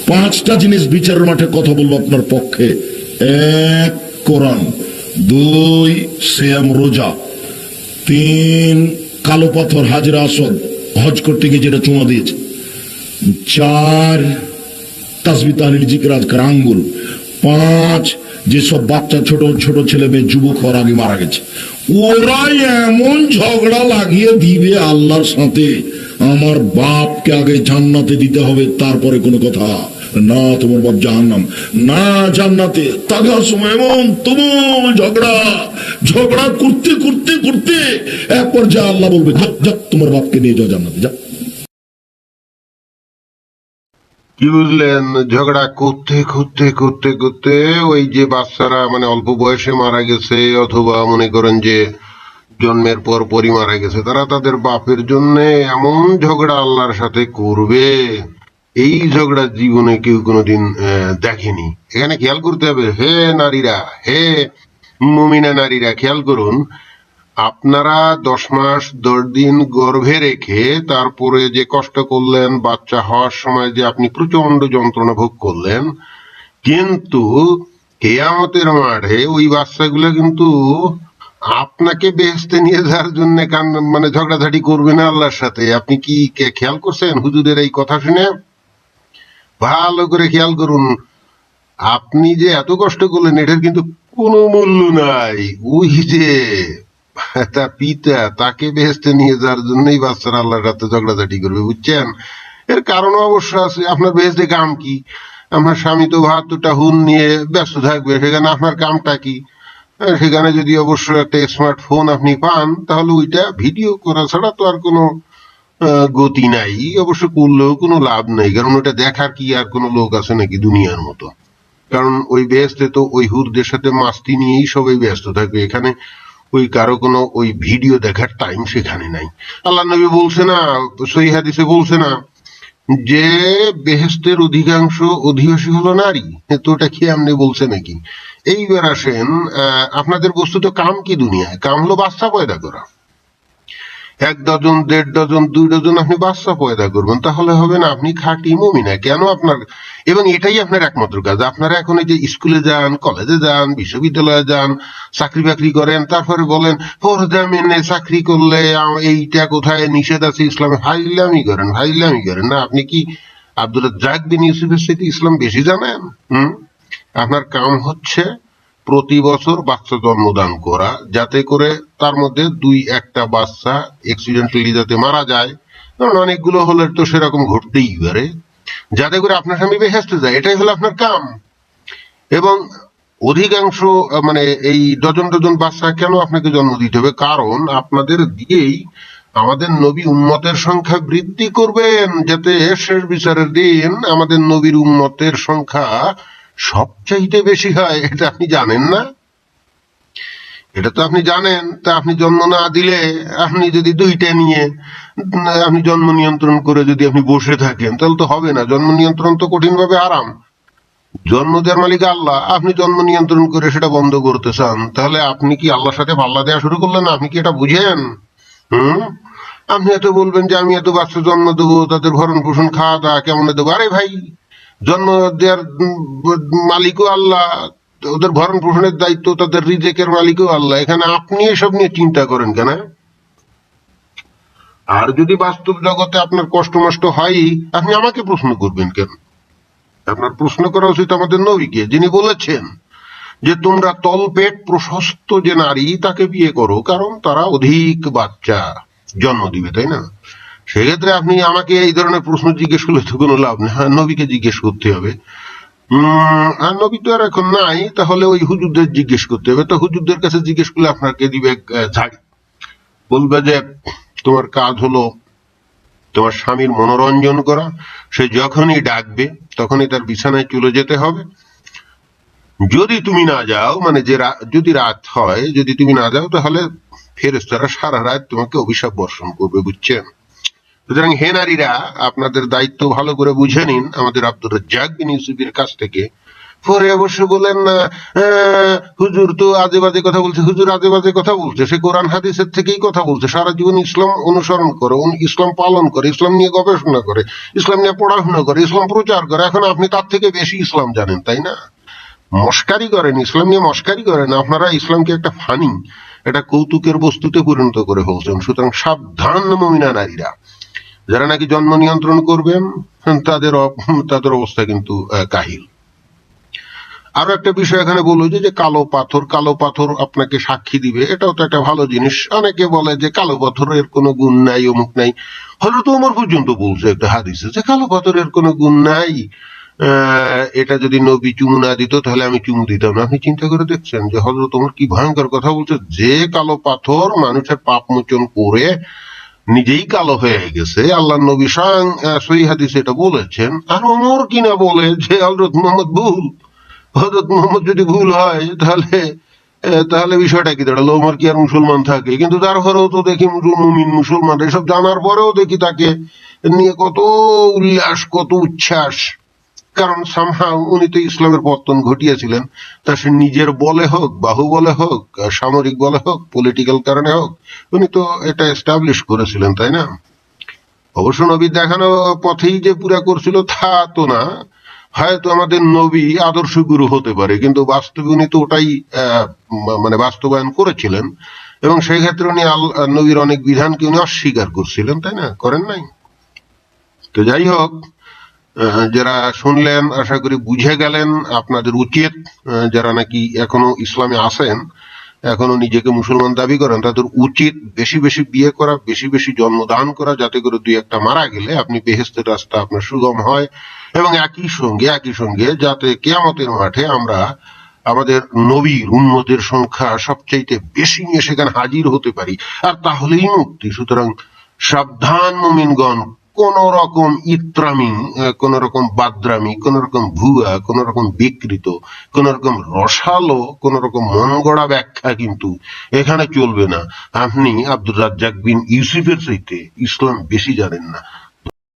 5টা জিনিস বিচারের মাঠে কথা বলবো আপনার পক্ষে। 1 কোরআন, 2 সিয়াম রোজা, 3 কালো পাথর হাজরা আসদ হজ করতে গিয়ে যেটা চুমা দিয়েছে, 4 তাসবিহ তাহলিল জিকির আজকার আঙ্গুল, 5 যেসব বাচ্চা ছোট ছোট ছেলে মেয়ে যুবক হওয়ার আগে মারা গেছে, ওরাই এমন ঝগড়া লাগিয়ে দিবে আল্লাহর সাথে, আমার বাপকে আগে জান্নাতে দিতে হবে, তারপরে কোনো কথা না, তোমার বাপ জাহান্নাম না জান্নাতে। তাকার সময় এমন তুমুল ঝগড়া ঝগড়া করতে করতে করতে এক পর্যায়ে আল্লাহ বলবে, যা যা তোমার বাপকে নিয়ে যাও জান্নাতে, যা। কি বুঝলেন? ঝগড়া করতে করতে করতে করতে ওই যে বাচ্চারা মানে অল্প বয়সে মারা গেছে অথবা মনে করেন যে জন্মের পর পরই মারা গেছে, তারা তাদের বাপের জন্য এমন ঝগড়া আল্লাহর সাথে করবে, এই ঝগড়া জীবনে কেউ কোনোদিন দেখেনি। এখানে খেয়াল করতে হবে, হে নারীরা, হে মুমিনা নারীরা, খেয়াল করুন, আপনারা 10 মাস 10 দিন গর্ভে রেখে তারপরে যে কষ্ট করলেন, বাচ্চা হওয়ার সময় যে আপনি প্রচন্ড যন্ত্রণা ভোগ করলেন, কিন্তু কিয়ামতের মাঠে ওই বাচ্চাগুলো কিন্তু আপনাকে বেহেশতে নিয়ে যাওয়ার জন্য মানে ঝগড়াঝাটি করবে না আল্লাহর সাথে। আপনি কি খেয়াল করছেন হুজুরের এই কথা শুনে? ভালো করে খেয়াল করুন, আপনি যে এত কষ্ট করলেন এটার কিন্তু কোনো মূল্য নাই। ওই যে তার পিতা, তাকে বেহেশতে নিয়ে যাওয়ার জন্যই বাচ্চারা আল্লাহর সাথে ঝগড়াঝাটি করবে, বুঝছেন? এর কারণ অবশ্য আছে। আপনার বেহেশতে কাম কি? আপনার স্বামী তো 72টা হুন নিয়ে ব্যস্ত থাকবে, সেখানে আপনার কামটা কি? সেখানে যদি অবশ্য একটা স্মার্টফোন আপনি পান, তাহলে ওইটা ভিডিও করা ছাড়া তো আর কোনো গতি নাই, অবশ্য করলেও কোনো লাভ নেই, কারণ ওটা দেখার কি আর কোনো লোক আছে নাকি দুনিয়ার মতো? কারণ ওই ব্যস্তে তো ওই হুরদের সাথে মাস্তি নিয়েই সবাই ব্যস্ত থাকবে, এখানে ওই কারো কোনো ওই ভিডিও দেখার টাইম সেখানে নাই। আল্লাহ নবী বলছে না, সহিহ হাদিসে বলছে না যে বেহেশতের অধিকাংশ অধিবাসী হলো নারী? তো ওটা কি আপনি বলছে নাকি? এইবার আসেন, আপনাদের বস্তুত কাম কি দুনিয়ায়? কাম হলো বাচ্চা পয়দা করা। 1 ডজন 1.5 ডজন 2 ডজন আপনি বাচ্চা পয়দা করবেন, তাহলে হবে না? আপনি খাঁটি মুমিনা কেন আপনার? এবং এটাই আপনার একমাত্র কাজ। আপনারা এখন এই যে স্কুলে যান, কলেজে যান, বিশ্ববিদ্যালয়ে যান, চাকরি বাকরি করেন, তারপরে বলেন পর্দা মেনে চাকরি করলে এইটা কোথায় নিষেধ আছে ইসলামে। ফাইলামি করেন, ফাইলামি করেন না। আপনি কি আব্দুল রাজ্জাক বিন ইউসুফের সাথে ইসলাম বেশি জানেন? আপনার কাম হচ্ছে প্রতি বছর বাচ্চা জন্মদান করা, যাতে করে তার মধ্যে 2-1টা বাচ্চা অ্যাক্সিডেন্টালি যাতে মারা যায়, কারণ অনেকগুলো হলে তো সেরকম ঘটতেই পারে, যাতে করে আপনার স্বামী বেহেশতে যায়। এটাই হলো আপনার কাম। এবং অধিকাংশ মানে এই ডজন ডজন বাচ্চা কেন আপনাকে জন্ম দিতে হবে? কারণ আপনাদের দিয়েই আমাদের নবী উম্মতের সংখ্যা বৃদ্ধি করবেন, যাতে শেষ বিচারের দিন আমাদের নবীর উম্মতের সংখ্যা সবচাইতে বেশি হয়। এটা আপনি জানেন না? এটা তো আপনি জানেন। তা আপনি জন্ম না দিলে, আপনি যদি 2টা নিয়ে আপনি জন্ম নিয়ন্ত্রণ করে যদি আপনি বসে থাকেন, তাহলে তো হবে না। জন্ম নিয়ন্ত্রণ তো কঠিন ভাবে হারাম। জন্ম দেওয়ার মালিক আল্লাহ, আপনি জন্ম নিয়ন্ত্রণ করে সেটা বন্ধ করতে চান, তাহলে আপনি কি আল্লাহর সাথে পাল্লা দেওয়া শুরু করলেন? আপনি কি এটা বুঝেন? আপনি এত বলবেন যে আমি এত বাচ্চা জন্ম দেবো, তাদের ভরণ পোষণ খাওয়া দাওয়া কেমন দেবো। আরে ভাই, জন্ম দেওয়ার মালিকও আল্লাহ, ওদের ভরণ পোষণের দায়িত্ব, তাদের রিজেকের মালিকও আল্লাহ। এখানে আপনি এসব নিয়ে চিন্তা করেন কেন? আর যদি বাস্তব জগতে আপনার কষ্ট মষ্ট হয়, আপনি আমাকে প্রশ্ন করবেন কেন? আপনার প্রশ্ন করা উচিত আমাদের নবীকে, যিনি বলেছেন যে তোমরা তলপেট প্রশস্ত যে নারী তাকে বিয়ে করো, কারণ তারা অধিক বাচ্চা জন্ম দিবে, তাই না? সেক্ষেত্রে আপনি আমাকে এই ধরনের প্রশ্ন জিজ্ঞেস করলে তো কোনো লাভ নেই। হ্যাঁ, নবীকে জিজ্ঞেস করতে হবে। আর নবী তো আর এখন নাই, তাহলে ওই হুজুরদের জিজ্ঞেস করতে হবে। তো হুজুরদের কাছে জিজ্ঞেস করলে আপনাকে দিবে ঝাড়ি, বলবে যে তোমার কাজ হলো তোমার স্বামীর মনোরঞ্জন করা, সে যখনই ডাকবে তখনই তার বিছানায় চলে যেতে হবে। যদি তুমি না যাও, মানে যে যদি রাত হয়, যদি তুমি না যাও, তাহলে ফেরেশতারা সারা রাত তোমাকে অভিশাপ বর্ষণ করবে, বুঝছেন? সুতরাং হে নারীরা, আপনাদের দায়িত্ব ভালো করে বুঝে নিন আমাদের আব্দুর রাজ্জাক বিন ইউসুফের কাছ থেকে। পরে অবশ্য বলেন না হুজুর তো আজে বাজে কথা বলছে, হুজুর আজে বাজে কথা বলছে, সে কোরআন হাদিসের থেকেই কথা বলছে, সারা জীবন ইসলাম অনুসরণ করে, ইসলাম পালন করে, ইসলাম নিয়ে গবেষণা করে, ইসলাম নিয়ে পড়াশোনা করে, ইসলাম প্রচার করে, এখন আপনি তার থেকে বেশি ইসলাম জানেন, তাই না? মস্কারি করেন, ইসলাম নিয়ে মস্কারি করেন আপনারা, ইসলামকে একটা ফানি, একটা কৌতুকের বস্তুতে পরিণত করে ফেলছেন। সুতরাং সাবধান মুমিনা নারীরা, যারা নাকি জন্ম নিয়ন্ত্রণ করবেন তাদের অবস্থা কিন্তু কাহিল। আরো একটা বিষয় এখানে বলবো যে কালো পাথর আপনাকে সাক্ষী দিবে, এটাও তো একটা ভালো জিনিস। অনেকে বলে যে কালো পাথরের কোনো গুণ নাই, অমুক নাই। হযরত ওমর পর্যন্ত বলছে একটা হাদিসে যে কালো পাথরের কোনো গুণ নাই, এটা যদি নবী চুমু না দিত তাহলে আমি চুমু দিতাম না। আপনি চিন্তা করে দেখছেন যে হযরত ওমর কি ভয়ঙ্কর কথা বলছে, যে কালো পাথর মানুষের পাপ মোচন করে নিজেই কালো হয়ে গেছে, আল্লাহ নবী স্বয়ং সহিহ হাদিসে এটা বলেছেন। আর ওমর কিনা বলে যে হযরত মুহাম্মদ ভুল। হযরত মুহাম্মদ যদি ভুল হয় তাহলে বিষয়টা কি দাঁড়ালো? ওমর কি আর মুসলমান থাকে? কিন্তু তারপরেও তো দেখি মুমিন মুসলমান এসব জানার পরেও দেখি তাকে নিয়ে কত উল্লাস, কত উচ্ছ্বাস। কারণ সামহাউ উনি তো ইসলামের পতন ঘটিয়েছিলেন, তা সে নিজের বলে হোক, বাহুবলে হোক, সামরিক বলে হোক, পলিটিক্যাল কারণে হোক, উনি তো এটা এস্টাবলিশ করেছিলেন, তাই না? অবশ্য নবীর দেখানো পথেই যে পুরা করছিল তা তো না, হয়তো আমাদের নবী আদর্শ গুরু হতে পারে, কিন্তু বাস্তবে উনি তো ওটাই মানে বাস্তবায়ন করেছিলেন, এবং সেই ক্ষেত্রে উনি নবীর অনেক বিধানকে উনি অস্বীকার করছিলেন, তাই না? করেন নাই? তো যাই হোক, যারা শুনলেন আশা করি বুঝে গেলেন। আপনাদের উচিত, যারা নাকি এখনো ইসলামে আছেন, এখনো নিজেকে মুসলমান দাবি করেন, তাদের উচিত বেশি বেশি বিয়ে করা, বেশি বেশি জন্মদান করা, যাতে করে দুই একটা মারা গেলে আপনি বেহেশতের রাস্তা আপনার সুগম হয়, এবং একই সঙ্গে যাতে কিয়ামতের মাঠে আমরা আমাদের নবীর উম্মতের সংখ্যা সবচাইতে বেশি নিয়ে সেখানে হাজির হতে পারি, আর তাহলেই মুক্তি। সুতরাং সাবধান মুমিনগণ, কোন রকম ইত্রামি, কোন রকম বাদরামি, কোন রকম ভুয়া, কোন রকম বিকৃত, কোন রকম রসালো, কোন রকম মন গড়া ব্যাখ্যা কিন্তু এখানে চলবে না। আপনি আব্দুর রাজ্জাক বিন ইউসুফের চাইতে ইসলাম বেশি জানেন না।